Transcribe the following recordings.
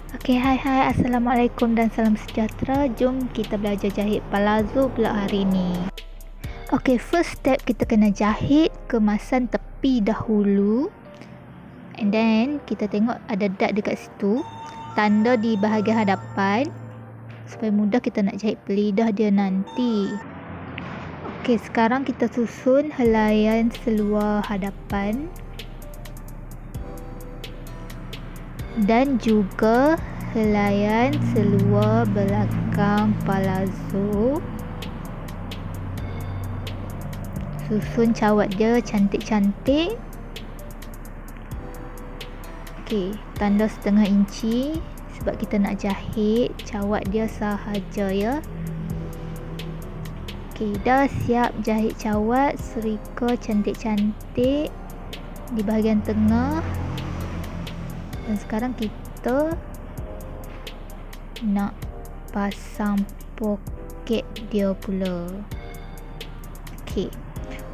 Hai, Assalamualaikum dan salam sejahtera. Jom kita belajar jahit palazzo pula hari ni. First step kita kena jahit kemasan tepi dahulu. And then kita tengok ada dot dekat situ. Tanda di bahagian hadapan supaya mudah kita nak jahit pelidah dia nanti. Sekarang kita susun helaian seluar hadapan dan juga helaian seluar belakang palazzo. Susun cawat dia cantik-cantik. Tanda setengah inci sebab kita nak jahit cawat dia sahaja ya. Dah siap jahit cawat, serika cantik-cantik di bahagian tengah. Dan sekarang kita nak pasang poket dia pula.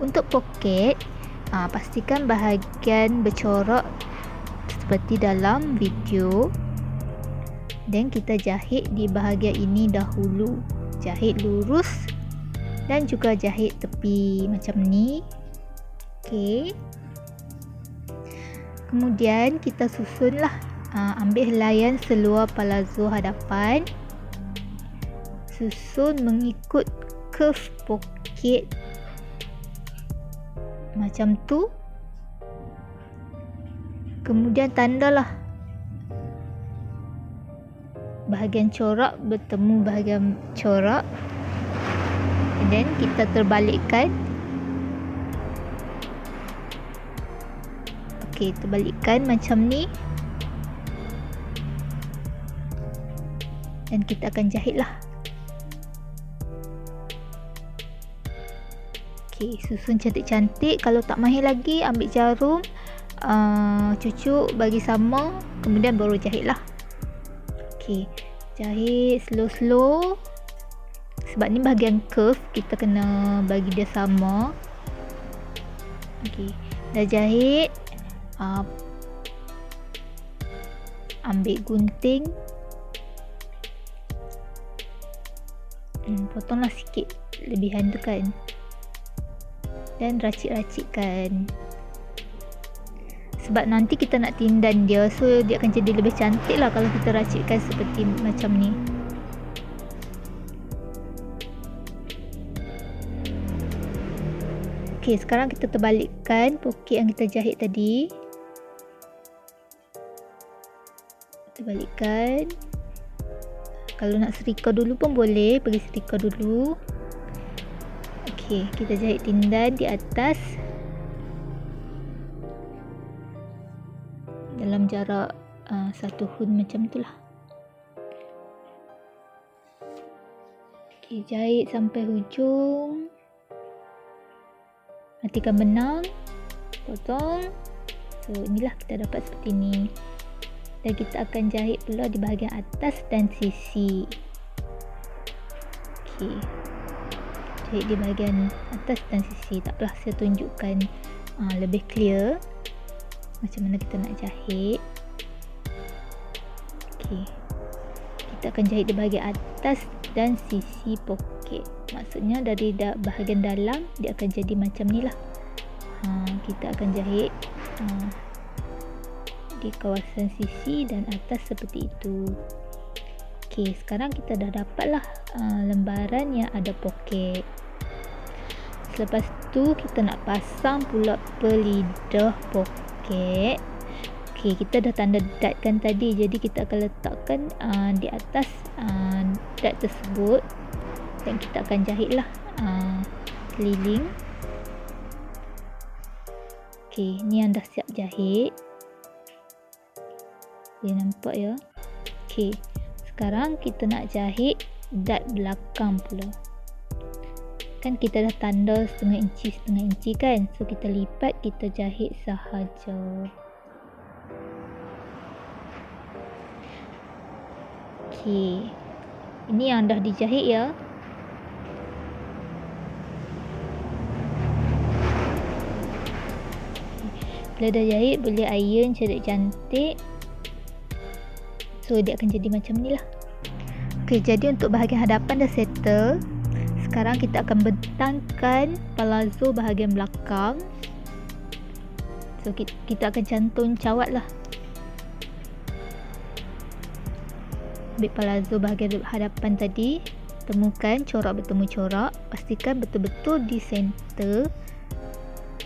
Untuk poket, pastikan bahagian bercorak seperti dalam video. Dan kita jahit di bahagian ini dahulu. Jahit lurus dan juga jahit tepi macam ni. Kemudian kita susunlah, ambil helaian seluar palazzo hadapan, susun mengikut curve poket macam tu. Kemudian tandalah bahagian corak bertemu bahagian corak. Dan kita terbalikkan. Terbalikkan macam ni. Dan kita akan jahit lah. Susun cantik-cantik. Kalau tak mahir lagi, ambil jarum, cucuk bagi sama, kemudian baru jahit lah. Jahit slow-slow. Sebab ni bahagian curve, kita kena bagi dia sama. Dah jahit, ambil gunting, potonglah sikit lebihan tu kan, dan racik-racikkan. Sebab nanti kita nak tindan dia, so dia akan jadi lebih cantik lah kalau kita racikkan seperti macam ni. Sekarang kita terbalikkan poket yang kita jahit tadi. Terbalikkan. Kalau nak serika dulu pun boleh, pergi serika dulu. Kita jahit tindan di atas dalam jarak 1 hun macam tu lah. Jahit sampai hujung. Matikan benang, potong. Inilah kita dapat seperti ni. Dan kita akan jahit pula di bahagian atas dan sisi. Jahit di bahagian atas dan sisi. Tak apalah, saya tunjukkan lebih clear macam mana kita nak jahit. Kita akan jahit di bahagian atas dan sisi poket. Maksudnya dari bahagian dalam dia akan jadi macam ni lah. Kita akan jahit di kawasan sisi dan atas seperti itu. Sekarang kita dah dapat lah lembaran yang ada poket. Selepas tu kita nak pasang pula pelidah poket. Kita dah tanda dot kan tadi, jadi kita akan letakkan di atas dot tersebut. Dan kita akan jahit lah keliling. Ni yang dah siap jahit. Boleh nampak ya. Sekarang kita nak jahit dot belakang pula. Kan kita dah tanda setengah inci kan. So kita lipat, kita jahit sahaja. Ini yang dah dijahit ya. Bila dah jahit, boleh iron cantik-cantik. So dia akan jadi macam ni lah. Okey, jadi untuk bahagian hadapan dah settle. Sekarang kita akan bentangkan palazzo bahagian belakang. So kita akan cantum cawat lah. Ambil palazzo bahagian hadapan tadi, temukan corak bertemu corak, pastikan betul-betul di center.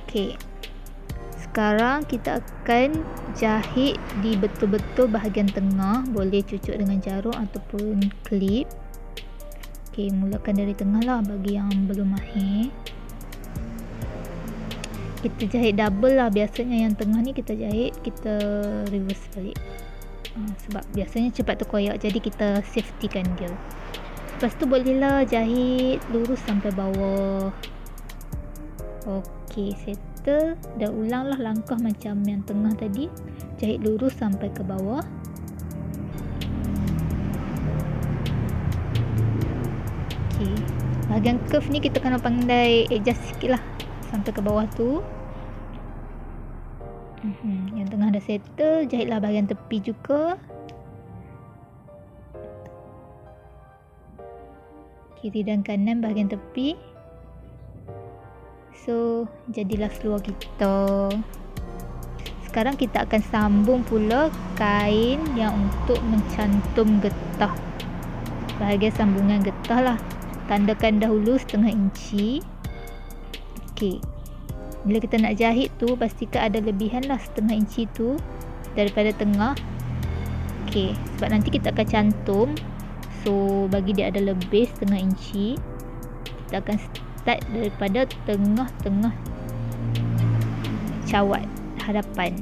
Okey, sekarang kita akan jahit di betul-betul bahagian tengah. Boleh cucuk dengan jarum ataupun klip. Okey, mulakan dari tengah lah bagi yang belum mahir. Kita jahit double lah. Biasanya yang tengah ni kita jahit, kita reverse balik. Sebab biasanya cepat terkoyak, jadi kita safetykan dia. Lepas tu bolehlah jahit lurus sampai bawah. Okey, settle. Dah ulanglah langkah macam yang tengah tadi. Jahit lurus sampai ke bawah. Okey, bahagian curve ni kita kena pandai adjust sikit lah sampai ke bawah tu. Yang tengah dah settle, jahitlah bahagian tepi juga. Kiri dan kanan bahagian tepi. So jadilah seluar kita. Sekarang kita akan sambung pula kain yang untuk mencantum getah. Bahagian sambungan getah lah, tandakan dahulu setengah inci. Okey, bila kita nak jahit tu, pastikan ada lebihan lah setengah inci tu daripada tengah. Okey, sebab nanti kita akan cantum. So bagi dia ada lebih setengah inci, kita akan start daripada tengah-tengah cawat hadapan.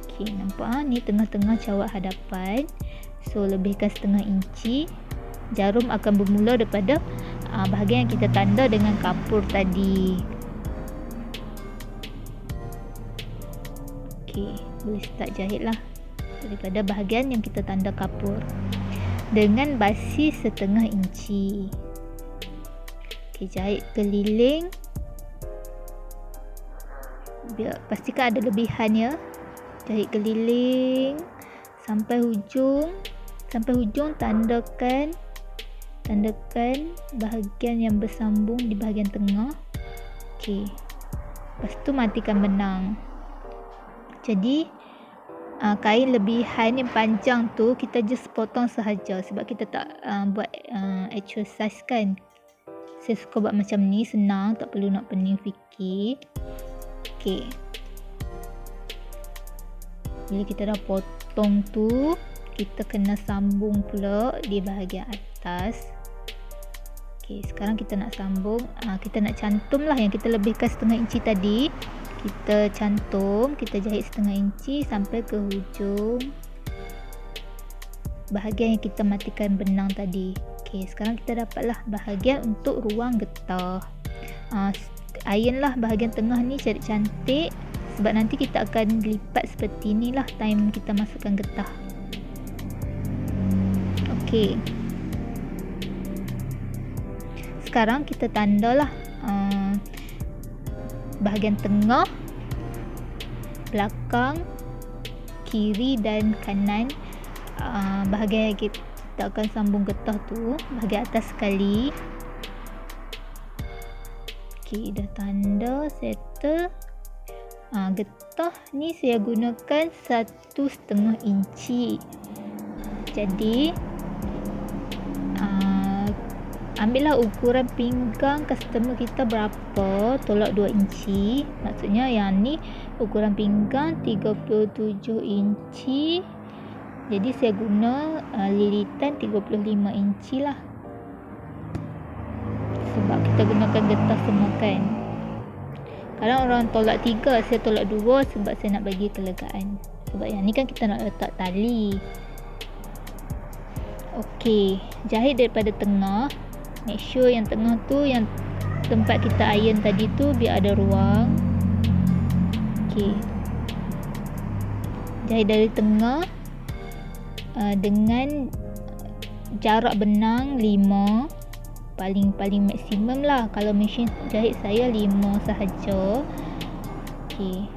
Okey, nampak ni tengah-tengah cawat hadapan. So lebihkan setengah inci. Jarum akan bermula daripada bahagian yang kita tanda dengan kapur tadi. Okey, boleh start jahit lah daripada bahagian yang kita tanda kapur dengan basis setengah inci. Okey, jahit keliling. Biar pastikan ada lebihan ya. Jahit keliling sampai hujung. Sampai hujung tandakan bahagian yang bersambung di bahagian tengah. Okey, lepas tu matikan benang. Jadi kain lebihan yang panjang tu kita just potong sahaja sebab kita tak buat actual size kan. Saya suka buat macam ni, senang, tak perlu nak pening fikir. Okey, bila kita dah potong tu, kita kena sambung pula di bahagian atas. Okey, sekarang kita nak sambung, kita nak cantum lah yang kita lebihkan setengah inci tadi. Kita cantum, kita jahit setengah inci sampai ke hujung bahagian yang kita matikan benang tadi. Okey, sekarang kita dapatlah bahagian untuk ruang getah. Iron lah bahagian tengah ni, cari cantik sebab nanti kita akan lipat seperti ni lah time kita masukkan getah. Okey, sekarang kita tandalah bahagian tengah, belakang, kiri dan kanan. Bahagian yang kita akan sambung getah tu, bahagian atas sekali. Okey, dah tanda, settle. Getah ni saya gunakan 1,5 inci. Jadi ambillah ukuran pinggang customer kita berapa, tolak 2 inci. Maksudnya yang ni ukuran pinggang 37 inci. Jadi saya guna lilitan 35 inci lah. Sebab kita gunakan getah semua kan. Kalau orang tolak 3, saya tolak 2 sebab saya nak bagi kelegaan. Sebab yang ni kan kita nak letak tali. Okey, jahit daripada tengah. Make sure yang tengah tu, yang tempat kita iron tadi tu, biar ada ruang. Okey, jahit dari tengah dengan jarak benang 5. Paling maksimum lah. Kalau mesin jahit saya 5 sahaja. Okey,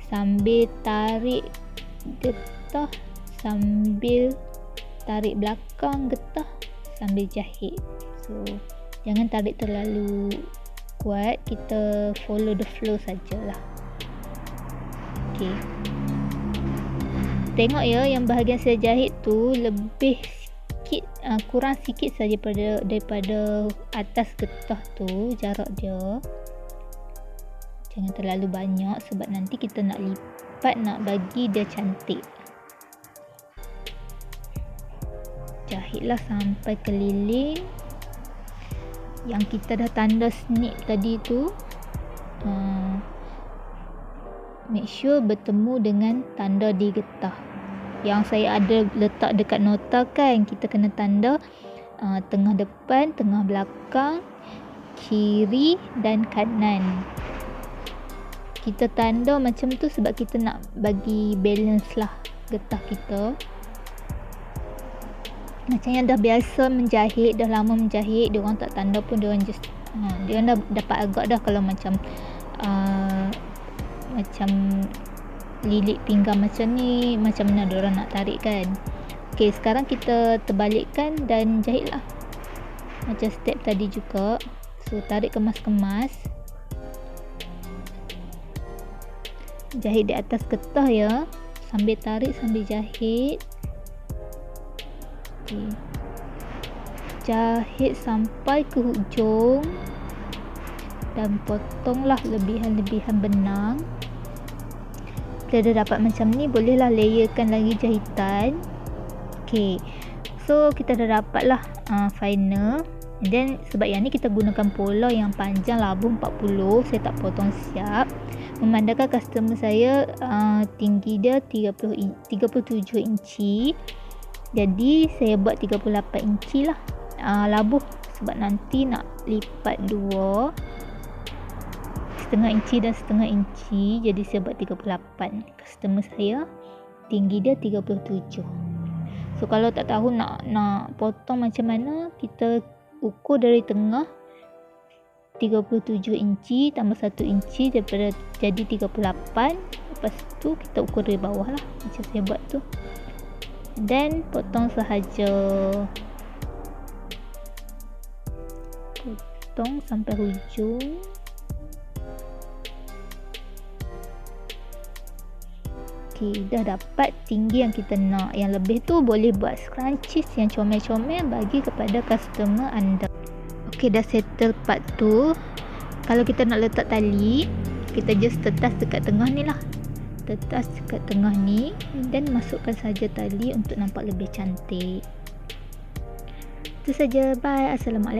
sambil tarik getah sambil tarik belakang getah sambil jahit. So jangan tarik terlalu kuat, kita follow the flow sajalah. Okey, tengok ya, yang bahagian saya jahit tu lebih sikit, kurang sikit saja daripada atas getah tu jarak dia. Jangan terlalu banyak sebab nanti kita nak lipat, nak bagi dia cantik. Jahitlah sampai keliling yang kita dah tanda snip tadi tu. Make sure bertemu dengan tanda di getah yang saya ada letak dekat nota kan. Kita kena tanda tengah depan, tengah belakang, kiri dan kanan. Kita tanda macam tu sebab kita nak bagi balance lah getah kita. Macam yang dah biasa menjahit, dah lama menjahit, dia orang tak tanda pun, dia orang just dia orang dah dapat agak dah kalau macam macam lilit pinggang macam ni, macam mana dia orang nak tarik kan. Okey, sekarang kita terbalikkan dan jahit lah macam step tadi juga. So tarik kemas-kemas, jahit di atas getah ya, sambil tarik sambil jahit. Okay. Jahit sampai ke hujung dan potonglah lebihan-lebihan benang. Bila dah dapat macam ni, bolehlah layerkan lagi jahitan. Okay, so kita dah dapat lah final. And then sebab yang ni kita gunakan pola yang panjang labuh 40, saya tak potong siap. Memandangkan customer saya tinggi dia 37 inci, jadi saya buat 38 inci lah labuh, sebab nanti nak lipat dua, setengah inci dan setengah inci, jadi saya buat 38. Customer saya tinggi dia 37. So kalau tak tahu nak potong macam mana, kita ukur dari tengah 37 inci tambah 1 inci daripada jadi 38. Lepas tu kita ukur dari bawah lah macam saya buat tu, dan potong sahaja, potong sampai hujung. Okey, dah dapat tinggi yang kita nak. Yang lebih tu boleh buat scrunchies yang comel-comel bagi kepada customer anda. Okey, dah settle part tu. Kalau kita nak letak tali, kita just tetas dekat tengah ni lah, tetas dekat tengah ni, dan masukkan saja tali untuk nampak lebih cantik. Itu saja. Bye. Assalamualaikum.